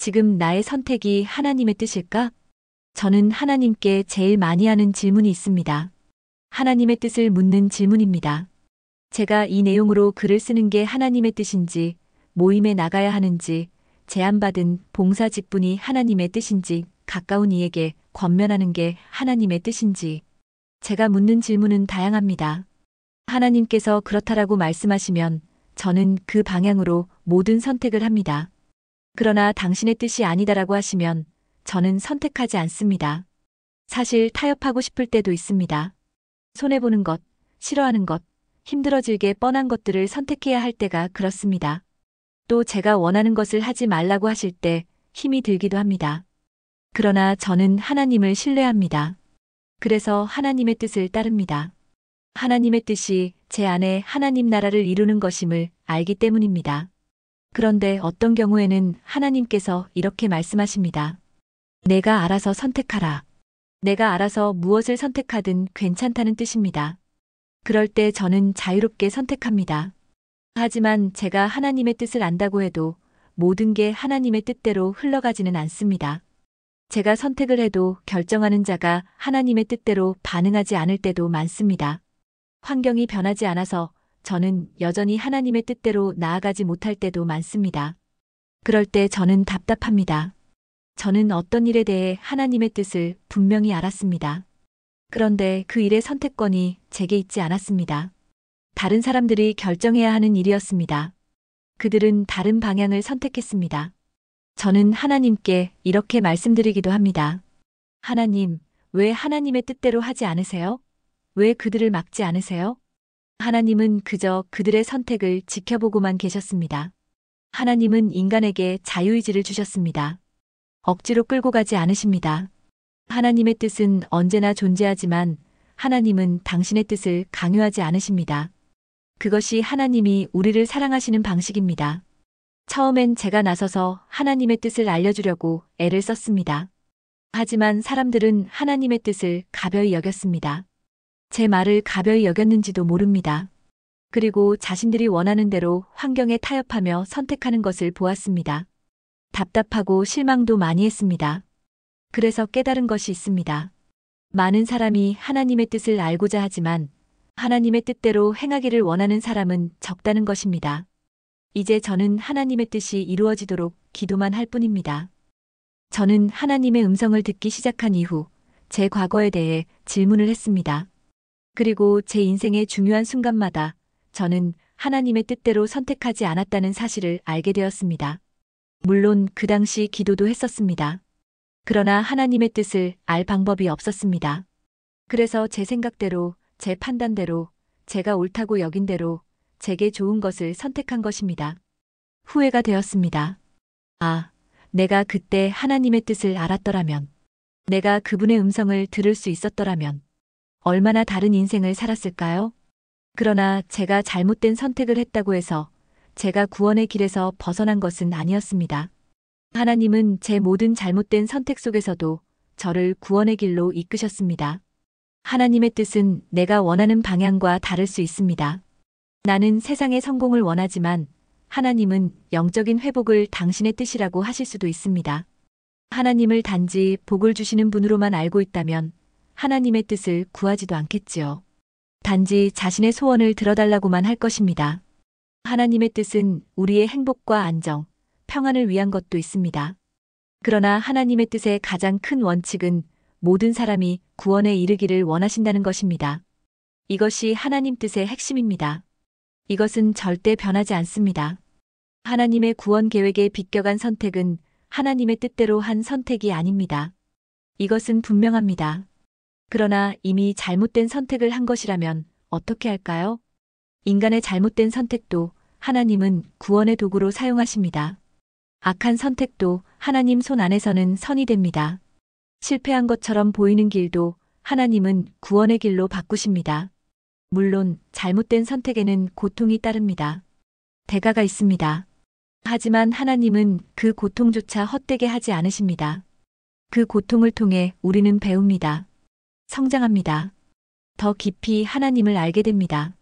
지금 나의 선택이 하나님의 뜻일까? 저는 하나님께 제일 많이 하는 질문이 있습니다. 하나님의 뜻을 묻는 질문입니다. 제가 이 내용으로 글을 쓰는 게 하나님의 뜻인지, 모임에 나가야 하는지, 제안받은 봉사 직분이 하나님의 뜻인지, 가까운 이에게 권면하는 게 하나님의 뜻인지, 제가 묻는 질문은 다양합니다. 하나님께서 그렇다라고 말씀하시면 저는 그 방향으로 모든 선택을 합니다. 그러나 당신의 뜻이 아니다라고 하시면 저는 선택하지 않습니다. 사실 타협하고 싶을 때도 있습니다. 손해보는 것, 싫어하는 것, 힘들어질 게 뻔한 것들을 선택해야 할 때가 그렇습니다. 또 제가 원하는 것을 하지 말라고 하실 때 힘이 들기도 합니다. 그러나 저는 하나님을 신뢰합니다. 그래서 하나님의 뜻을 따릅니다. 하나님의 뜻이 제 안에 하나님 나라를 이루는 것임을 알기 때문입니다. 그런데 어떤 경우에는 하나님께서 이렇게 말씀하십니다. 내가 알아서 선택하라. 내가 알아서 무엇을 선택하든 괜찮다는 뜻입니다. 그럴 때 저는 자유롭게 선택합니다. 하지만 제가 하나님의 뜻을 안다고 해도 모든 게 하나님의 뜻대로 흘러가지는 않습니다. 제가 선택을 해도 결정하는 자가 하나님의 뜻대로 반응하지 않을 때도 많습니다. 환경이 변하지 않아서 저는 여전히 하나님의 뜻대로 나아가지 못할 때도 많습니다. 그럴 때 저는 답답합니다. 저는 어떤 일에 대해 하나님의 뜻을 분명히 알았습니다. 그런데 그 일의 선택권이 제게 있지 않았습니다. 다른 사람들이 결정해야 하는 일이었습니다. 그들은 다른 방향을 선택했습니다. 저는 하나님께 이렇게 말씀드리기도 합니다. 하나님, 왜 하나님의 뜻대로 하지 않으세요? 왜 그들을 막지 않으세요? 하나님은 그저 그들의 선택을 지켜보고만 계셨습니다. 하나님은 인간에게 자유의지를 주셨습니다. 억지로 끌고 가지 않으십니다. 하나님의 뜻은 언제나 존재하지만 하나님은 당신의 뜻을 강요하지 않으십니다. 그것이 하나님이 우리를 사랑하시는 방식입니다. 처음엔 제가 나서서 하나님의 뜻을 알려주려고 애를 썼습니다. 하지만 사람들은 하나님의 뜻을 가벼이 여겼습니다. 제 말을 가벼이 여겼는지도 모릅니다. 그리고 자신들이 원하는 대로 환경에 타협하며 선택하는 것을 보았습니다. 답답하고 실망도 많이 했습니다. 그래서 깨달은 것이 있습니다. 많은 사람이 하나님의 뜻을 알고자 하지만 하나님의 뜻대로 행하기를 원하는 사람은 적다는 것입니다. 이제 저는 하나님의 뜻이 이루어지도록 기도만 할 뿐입니다. 저는 하나님의 음성을 듣기 시작한 이후 제 과거에 대해 질문을 했습니다. 그리고 제 인생의 중요한 순간마다 저는 하나님의 뜻대로 선택하지 않았다는 사실을 알게 되었습니다. 물론 그 당시 기도도 했었습니다. 그러나 하나님의 뜻을 알 방법이 없었습니다. 그래서 제 생각대로, 제 판단대로, 제가 옳다고 여긴 대로 제게 좋은 것을 선택한 것입니다. 후회가 되었습니다. 아, 내가 그때 하나님의 뜻을 알았더라면, 내가 그분의 음성을 들을 수 있었더라면, 얼마나 다른 인생을 살았을까요? 그러나 제가 잘못된 선택을 했다고 해서 제가 구원의 길에서 벗어난 것은 아니었습니다. 하나님은 제 모든 잘못된 선택 속에서도 저를 구원의 길로 이끄셨습니다. 하나님의 뜻은 내가 원하는 방향과 다를 수 있습니다. 나는 세상의 성공을 원하지만 하나님은 영적인 회복을 당신의 뜻이라고 하실 수도 있습니다. 하나님을 단지 복을 주시는 분으로만 알고 있다면 하나님의 뜻을 구하지도 않겠지요. 단지 자신의 소원을 들어달라고만 할 것입니다. 하나님의 뜻은 우리의 행복과 안정, 평안을 위한 것도 있습니다. 그러나 하나님의 뜻의 가장 큰 원칙은 모든 사람이 구원에 이르기를 원하신다는 것입니다. 이것이 하나님 뜻의 핵심입니다. 이것은 절대 변하지 않습니다. 하나님의 구원 계획에 비껴간 선택은 하나님의 뜻대로 한 선택이 아닙니다. 이것은 분명합니다. 그러나 이미 잘못된 선택을 한 것이라면 어떻게 할까요? 인간의 잘못된 선택도 하나님은 구원의 도구로 사용하십니다. 악한 선택도 하나님 손 안에서는 선이 됩니다. 실패한 것처럼 보이는 길도 하나님은 구원의 길로 바꾸십니다. 물론 잘못된 선택에는 고통이 따릅니다. 대가가 있습니다. 하지만 하나님은 그 고통조차 헛되게 하지 않으십니다. 그 고통을 통해 우리는 배웁니다. 성장합니다. 더 깊이 하나님을 알게 됩니다.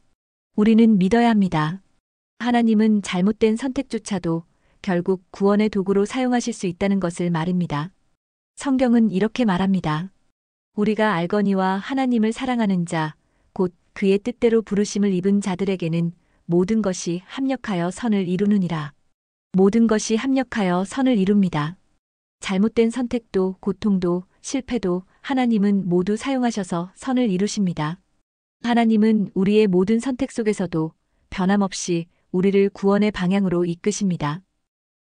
우리는 믿어야 합니다. 하나님은 잘못된 선택조차도 결국 구원의 도구로 사용하실 수 있다는 것을 말입니다. 성경은 이렇게 말합니다. 우리가 알거니와 하나님을 사랑하는 자, 곧 그의 뜻대로 부르심을 입은 자들에게는 모든 것이 합력하여 선을 이루느니라. 모든 것이 합력하여 선을 이룹니다. 잘못된 선택도 고통도 실패도 하나님은 모두 사용하셔서 선을 이루십니다. 하나님은 우리의 모든 선택 속에서도 변함없이 우리를 구원의 방향으로 이끄십니다.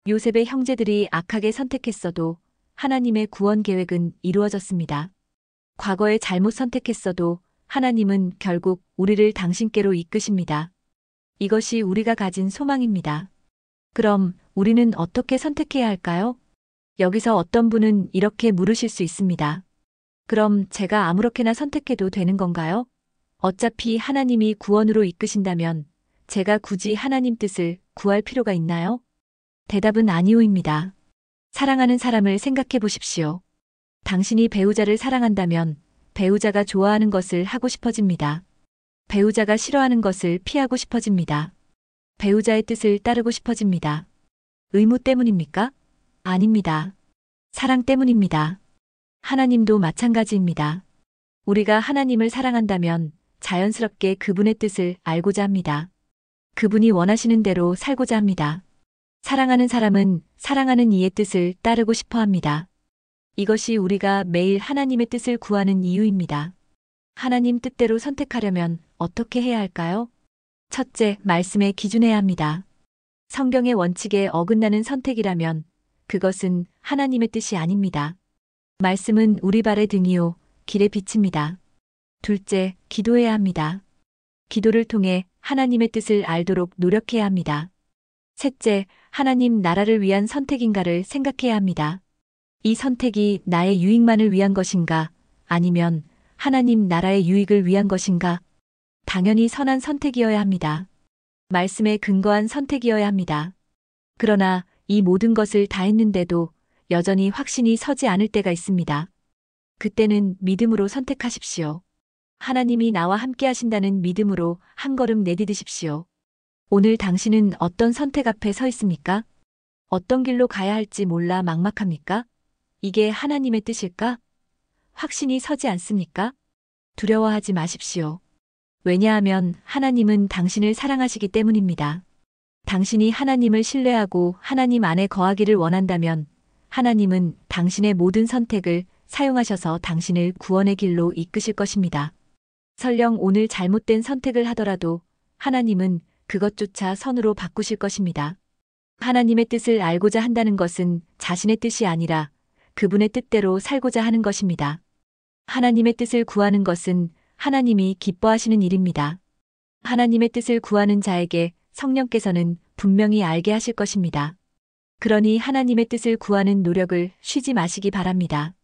요셉의 형제들이 악하게 선택했어도 하나님의 구원 계획은 이루어졌습니다. 과거에 잘못 선택했어도 하나님은 결국 우리를 당신께로 이끄십니다. 이것이 우리가 가진 소망입니다. 그럼 우리는 어떻게 선택해야 할까요? 여기서 어떤 분은 이렇게 물으실 수 있습니다. 그럼 제가 아무렇게나 선택해도 되는 건가요? 어차피 하나님이 구원으로 이끄신다면 제가 굳이 하나님 뜻을 구할 필요가 있나요? 대답은 아니오입니다. 사랑하는 사람을 생각해 보십시오. 당신이 배우자를 사랑한다면 배우자가 좋아하는 것을 하고 싶어집니다. 배우자가 싫어하는 것을 피하고 싶어집니다. 배우자의 뜻을 따르고 싶어집니다. 의무 때문입니까? 아닙니다. 사랑 때문입니다. 하나님도 마찬가지입니다. 우리가 하나님을 사랑한다면 자연스럽게 그분의 뜻을 알고자 합니다. 그분이 원하시는 대로 살고자 합니다. 사랑하는 사람은 사랑하는 이의 뜻을 따르고 싶어 합니다. 이것이 우리가 매일 하나님의 뜻을 구하는 이유입니다. 하나님 뜻대로 선택하려면 어떻게 해야 할까요? 첫째, 말씀에 기준해야 합니다. 성경의 원칙에 어긋나는 선택이라면 그것은 하나님의 뜻이 아닙니다. 말씀은 우리 발의 등이요, 길의 빛입니다. 둘째, 기도해야 합니다. 기도를 통해 하나님의 뜻을 알도록 노력해야 합니다. 셋째, 하나님 나라를 위한 선택인가를 생각해야 합니다. 이 선택이 나의 유익만을 위한 것인가, 아니면 하나님 나라의 유익을 위한 것인가? 당연히 선한 선택이어야 합니다. 말씀에 근거한 선택이어야 합니다. 그러나 이 모든 것을 다 했는데도 여전히 확신이 서지 않을 때가 있습니다. 그때는 믿음으로 선택하십시오. 하나님이 나와 함께 하신다는 믿음으로 한 걸음 내디디십시오. 오늘 당신은 어떤 선택 앞에 서 있습니까? 어떤 길로 가야 할지 몰라 막막합니까? 이게 하나님의 뜻일까? 확신이 서지 않습니까? 두려워하지 마십시오. 왜냐하면 하나님은 당신을 사랑하시기 때문입니다. 당신이 하나님을 신뢰하고 하나님 안에 거하기를 원한다면 하나님은 당신의 모든 선택을 사용하셔서 당신을 구원의 길로 이끄실 것입니다. 설령 오늘 잘못된 선택을 하더라도 하나님은 그것조차 선으로 바꾸실 것입니다. 하나님의 뜻을 알고자 한다는 것은 자신의 뜻이 아니라 그분의 뜻대로 살고자 하는 것입니다. 하나님의 뜻을 구하는 것은 하나님이 기뻐하시는 일입니다. 하나님의 뜻을 구하는 자에게 성령께서는 분명히 알게 하실 것입니다. 그러니 하나님의 뜻을 구하는 노력을 쉬지 마시기 바랍니다.